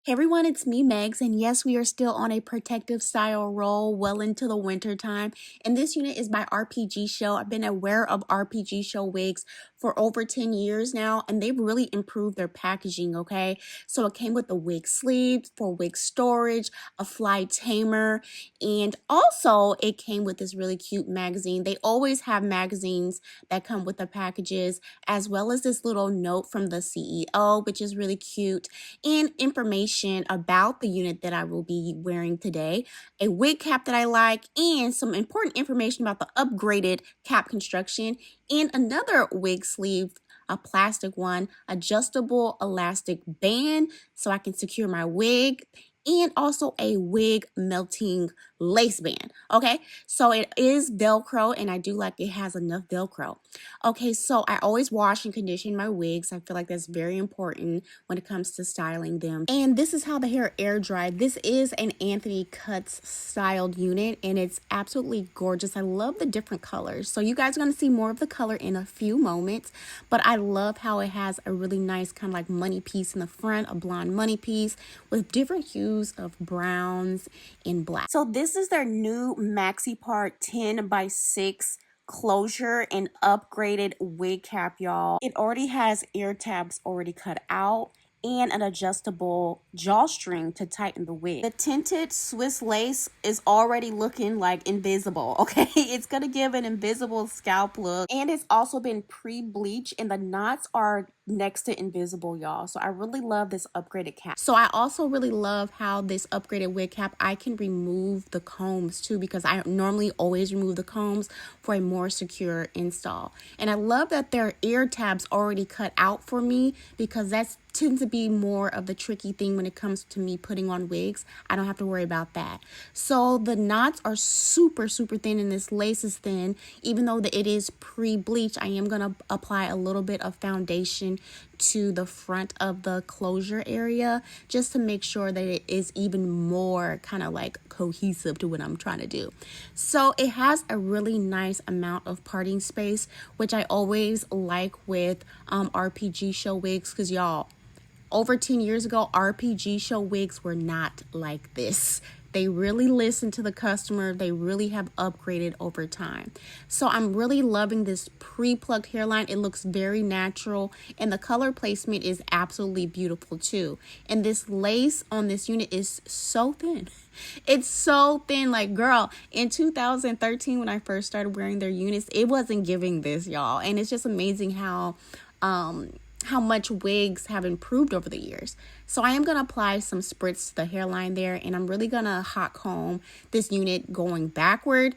Hey everyone, it's me, Megs, and yes, we are still on a protective style roll well into the winter time. And this unit is by RPGSHOW. I've been aware of RPGSHOW wigs for over 10 years now, and they've really improved their packaging, okay? So it came with the wig sleeves for wig storage, a fly tamer, and also it came with this really cute magazine. They always have magazines that come with the packages, as well as this little note from the CEO, which is really cute, and information about the unit that I will be wearing today, a wig cap that I like, and some important information about the upgraded cap construction, and another wig sleeve, a plastic one, adjustable elastic band so I can secure my wig, and also a wig melting lace band. Okay, so it is Velcro, and I do like it has enough Velcro. Okay, so I always wash and condition my wigs. I feel like that's very important when it comes to styling them. And this is how the hair air dried. This is an Anthony Cuts styled unit, and it's absolutely gorgeous. I love the different colors. So you guys are going to see more of the color in a few moments, but I love how it has a really nice kind of like money piece in the front, a blonde money piece with different hues of browns and black. So this is their new Maxipart 10x6 closure and upgraded wig cap, y'all. It already has ear tabs already cut out and an adjustable drawstring to tighten the wig. The tinted Swiss lace is already looking like invisible, okay? It's gonna give an invisible scalp look, and it's also been pre-bleached, and the knots are next to invisible, y'all. So I really love this upgraded cap. So I also really love how this upgraded wig cap, I can remove the combs too, because I normally always remove the combs for a more secure install. And I love that their ear tabs already cut out for me, because that's tends to be more of the tricky thing when it comes to me putting on wigs. I don't have to worry about that. So the knots are super thin, and this lace is thin. Even though it is pre-bleached, I am going to apply a little bit of foundation to the front of the closure area just to make sure that it is even more kind of like cohesive to what I'm trying to do. So it has a really nice amount of parting space, which I always like with RPGSHOW wigs, because y'all, over 10 years ago, RPGSHOW wigs were not like this. They really listen to the customer. They really have upgraded over time. So I'm really loving this pre-plucked hairline. It looks very natural, and the color placement is absolutely beautiful too. And this lace on this unit is so thin. It's so thin. Like, girl, in 2013, when I first started wearing their units, it wasn't giving this, y'all. And it's just amazing how much wigs have improved over the years. So I am going to apply some spritz to the hairline there, and I'm really going to hot comb this unit going backward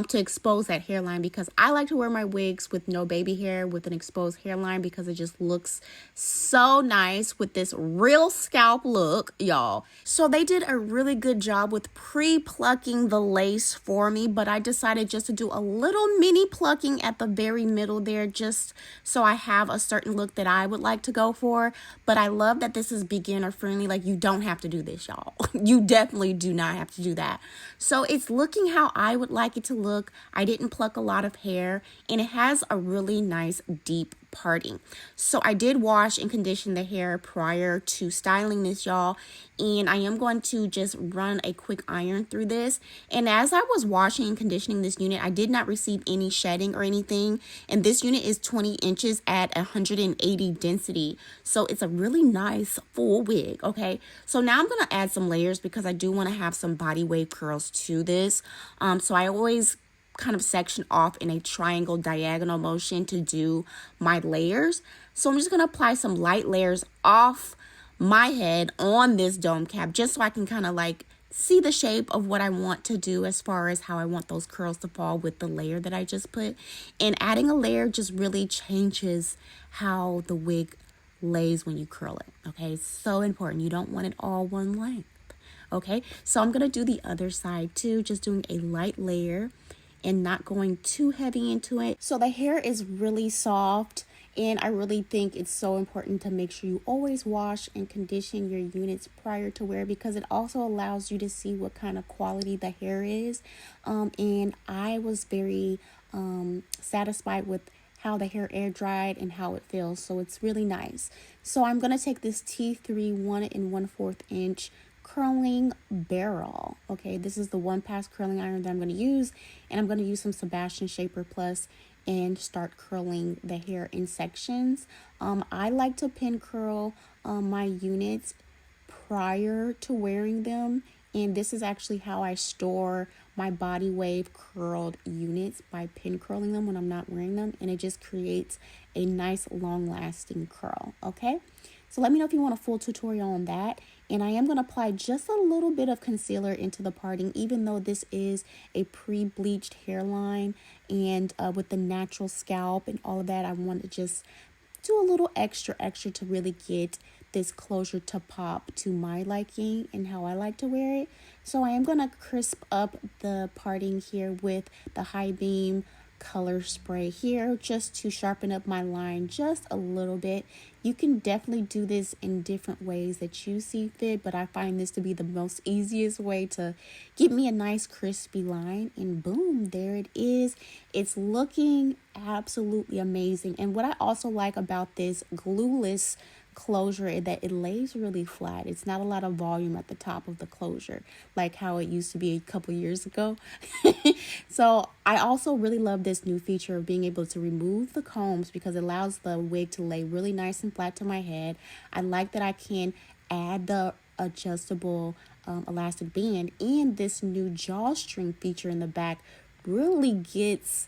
to expose that hairline, because I like to wear my wigs with no baby hair with an exposed hairline, because it just looks so nice with this real scalp look, y'all. So they did a really good job with pre-plucking the lace for me, but I decided just to do a little mini plucking at the very middle there, just so I have a certain look that I would like to go for. But I love that this is beginner friendly. Like, you don't have to do this, y'all. You definitely do not have to do that. So it's looking how I would like it to look. I didn't pluck a lot of hair, and it has a really nice deep parting. So I did wash and condition the hair prior to styling this, y'all, and I am going to just run a quick iron through this. And as I was washing and conditioning this unit, I did not receive any shedding or anything, and this unit is 20 inches at 180 density, so it's a really nice full wig. Okay, so now I'm going to add some layers, because I do want to have some body wave curls to this. So I always kind of section off in a triangle diagonal motion to do my layers. So I'm just going to apply some light layers off my head on this dome cap, just so I can kind of like see the shape of what I want to do as far as how I want those curls to fall with the layer that I just put. And adding a layer just really changes how the wig lays when you curl it. Okay, it's so important. You don't want it all one length. Okay, so I'm going to do the other side too, just doing a light layer and not going too heavy into it. So the hair is really soft, and I really think it's so important to make sure you always wash and condition your units prior to wear, because it also allows you to see what kind of quality the hair is. And I was very satisfied with how the hair air dried and how it feels. So it's really nice. So I'm going to take this T3 1 1/4 inch curling barrel. Okay, this is the 1-pass curling iron that I'm going to use, and I'm going to use some Sebastian Shaper Plus and start curling the hair in sections. I like to pin curl my units prior to wearing them, and this is actually how I store my body wave curled units, by pin curling them when I'm not wearing them, and it just creates a nice long lasting curl. Okay, so let me know if you want a full tutorial on that. And I am going to apply just a little bit of concealer into the parting, even though this is a pre-bleached hairline, and with the natural scalp and all of that, I want to just do a little extra to really get this closure to pop to my liking and how I like to wear it. So I am going to crisp up the parting here with the High Beam color spray here, just to sharpen up my line just a little bit. You can definitely do this in different ways that you see fit, but I find this to be the most easiest way to give me a nice crispy line, and boom, there it is. It's looking absolutely amazing. And what I also like about this Glueless closure is that it lays really flat. It's not a lot of volume at the top of the closure like how it used to be a couple years ago. So I also really love this new feature of being able to remove the combs, because it allows the wig to lay really nice and flat to my head. I like that I can add the adjustable elastic band, and this new drawstring feature in the back really gets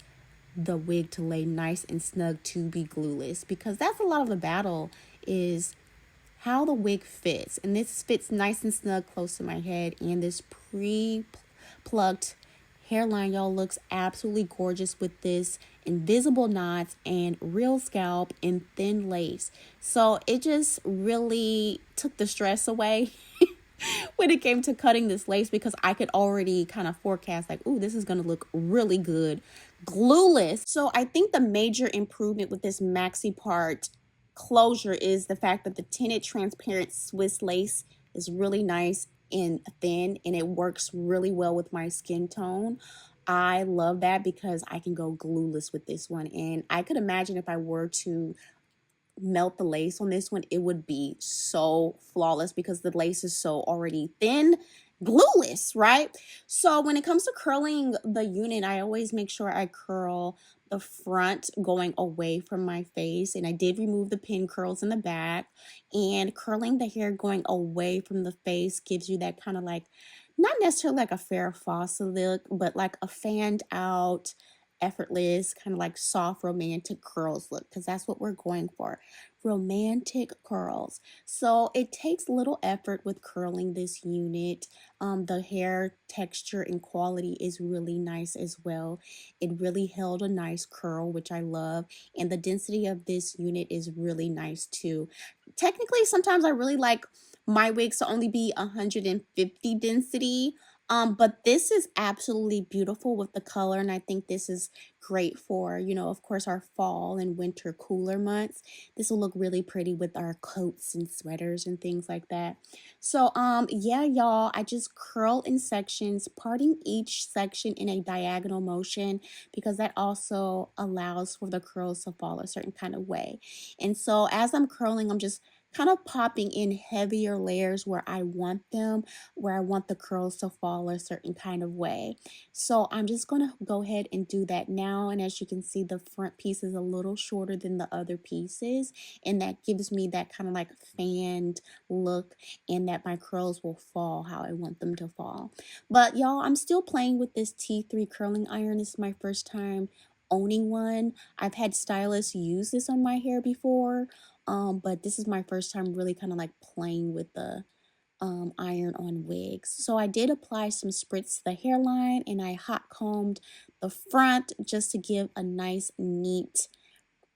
the wig to lay nice and snug to be glueless, because that's a lot of the battle, is how the wig fits. And this fits nice and snug close to my head, and this pre-plucked hairline, y'all, looks absolutely gorgeous with this invisible knots and real scalp and thin lace. So it just really took the stress away when it came to cutting this lace, because I could already kind of forecast like, ooh, this is going to look really good glueless. So I think the major improvement with this Maxipart closure is the fact that the tinted transparent Swiss lace is really nice and thin, and it works really well with my skin tone. I love that because I can go glueless with this one, and I could imagine if I were to melt the lace on this one, it would be so flawless because the lace is so already thin, glueless, right? So when it comes to curling the unit, I always make sure I curl the front going away from my face, and I did remove the pin curls in the back. And curling the hair going away from the face gives you that kind of like, not necessarily like a Farrah Fawcett look, but like a fanned out, effortless, kind of like soft romantic curls look, because that's what we're going for, romantic curls. So it takes little effort with curling this unit. The hair texture and quality is really nice as well. It really held a nice curl, which I love, and the density of this unit is really nice too. Technically, sometimes I really like my wigs to only be 150 density. But this is absolutely beautiful with the color, and I think this is great for, you know, of course, our fall and winter cooler months. This will look really pretty with our coats and sweaters and things like that. So, yeah, y'all, I just curl in sections, parting each section in a diagonal motion, because that also allows for the curls to fall a certain kind of way. And so as I'm curling, I'm just kind of popping in heavier layers where I want them, where I want the curls to fall a certain kind of way. So I'm just going to go ahead and do that now. And as you can see, the front piece is a little shorter than the other pieces, and that gives me that kind of like fanned look, and that my curls will fall how I want them to fall. But y'all, I'm still playing with this T3 curling iron. This is my first time owning one. I've had stylists use this on my hair before, but this is my first time really kind of like playing with the iron on wigs. So I did apply some spritz to the hairline, and I hot combed the front just to give a nice, neat,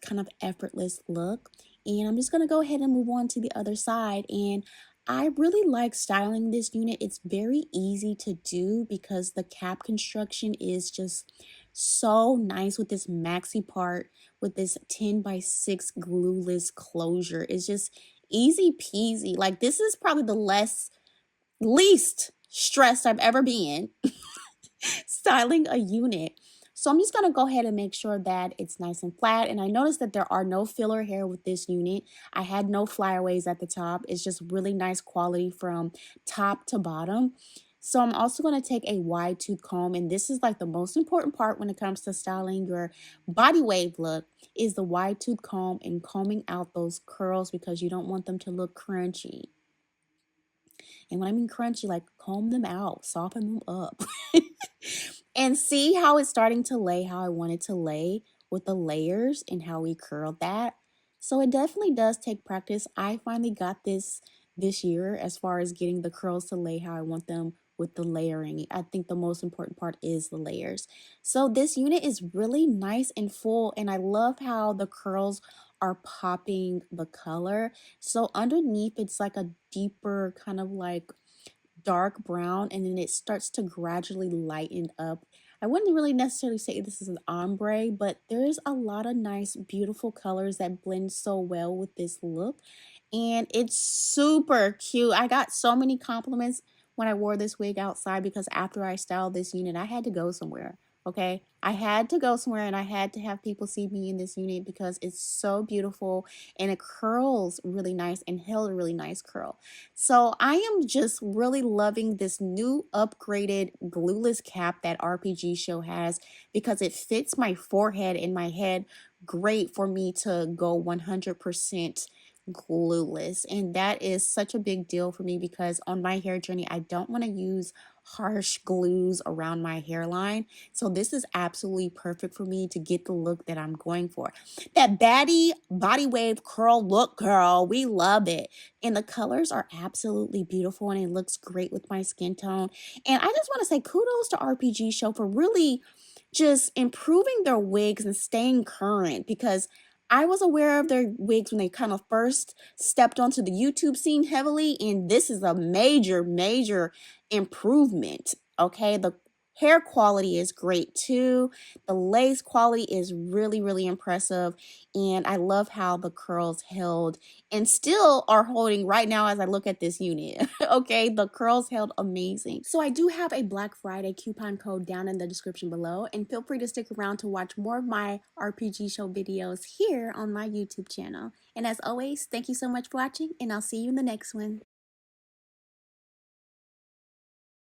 kind of effortless look. And I'm just going to go ahead and move on to the other side. And I really like styling this unit. It's very easy to do because the cap construction is just so nice with this Maxipart, with this 10x6 glueless closure. It's just easy peasy. Like, this is probably the least stressed I've ever been styling a unit. So I'm just going to go ahead and make sure that it's nice and flat. And I noticed that there are no filler hair with this unit. I had no flyaways at the top. It's just really nice quality from top to bottom. So I'm also going to take a wide tooth comb, and this is like the most important part when it comes to styling your body wave look, is the wide tooth comb and combing out those curls because you don't want them to look crunchy. And when I mean crunchy, like comb them out, soften them up. And see how it's starting to lay how I want it to lay with the layers and how we curled that. So it definitely does take practice. I finally got this year as far as getting the curls to lay how I want them with the layering. I think the most important part is the layers. So this unit is really nice and full, and I love how the curls are popping the color. So underneath it's like a deeper kind of like dark brown, and then it starts to gradually lighten up. I wouldn't really necessarily say this is an ombre, but there's a lot of nice, beautiful colors that blend so well with this look. And it's super cute. I got so many compliments when I wore this wig outside because after I styled this unit, I had to go somewhere. Okay, I had to go somewhere and I had to have people see me in this unit because it's so beautiful and it curls really nice and held a really nice curl. So I am just really loving this new upgraded glueless cap that RPG Show has because it fits my forehead and my head great for me to go 100% glueless, and that is such a big deal for me because on my hair journey I don't want to use harsh glues around my hairline. So this is absolutely perfect for me to get the look that I'm going for. That baddie body wave curl look, girl, we love it. And the colors are absolutely beautiful and it looks great with my skin tone. And I just want to say kudos to RPG Show for really just improving their wigs and staying current because I was aware of their wigs when they kind of first stepped onto the YouTube scene heavily, and this is a major, major improvement. Okay, the hair quality is great too. The lace quality is really, really impressive, and I love how the curls held and still are holding right now as I look at this unit. Okay, the curls held amazing. So I do have a Black Friday coupon code down in the description below, and feel free to stick around to watch more of my RPG Show videos here on my YouTube channel. And as always, thank you so much for watching, and I'll see you in the next one.